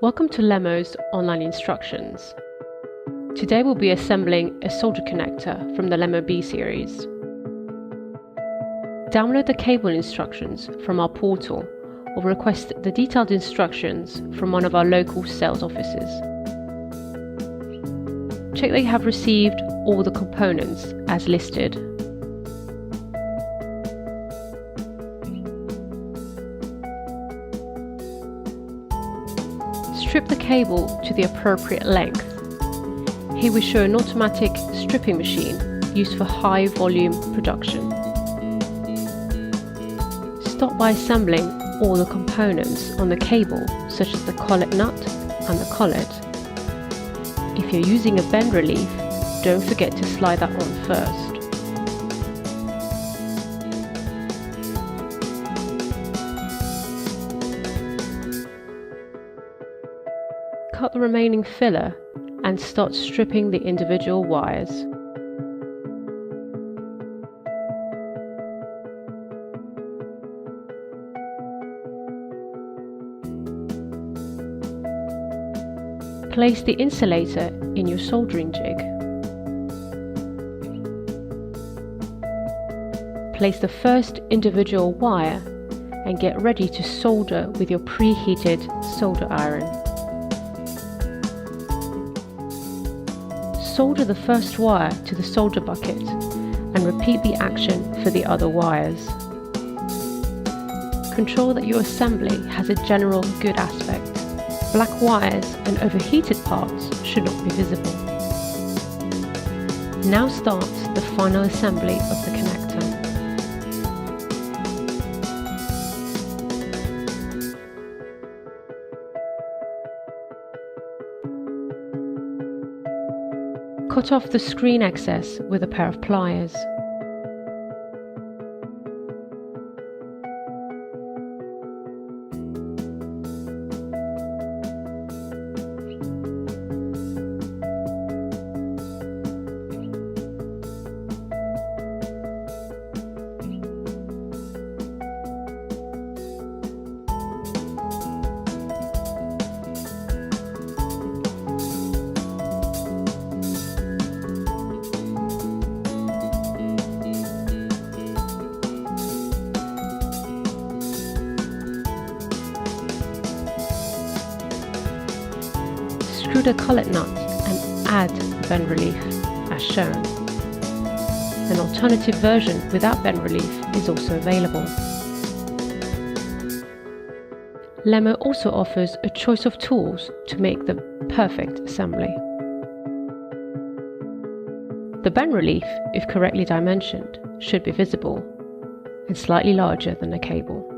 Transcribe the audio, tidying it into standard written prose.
Welcome to LEMO's online instructions. Today we'll be assembling a solder connector from the LEMO B series. Download the cable instructions from our portal or request the detailed instructions from one of our local sales offices. Check that you have received all the components as listed. Strip the cable to the appropriate length. Here we show an automatic stripping machine used for high volume production. Start by assembling all the components on the cable, such as the collet nut and the collet. If you're using a bend relief, don't forget to slide that on first. Cut the remaining filler and start stripping the individual wires. Place the insulator in your soldering jig. Place the first individual wire and get ready to solder with your preheated solder iron. Solder the first wire to the solder bucket and repeat the action for the other wires. Control that your assembly has a general good aspect. Black wires and overheated parts should not be visible. Now start the final assembly of the connector. Cut off the screen excess with a pair of pliers. Screw the collet nut and add the bend relief as shown. An alternative version without bend relief is also available. LEMO also offers a choice of tools to make the perfect assembly. The bend relief, if correctly dimensioned, should be visible and slightly larger than the cable.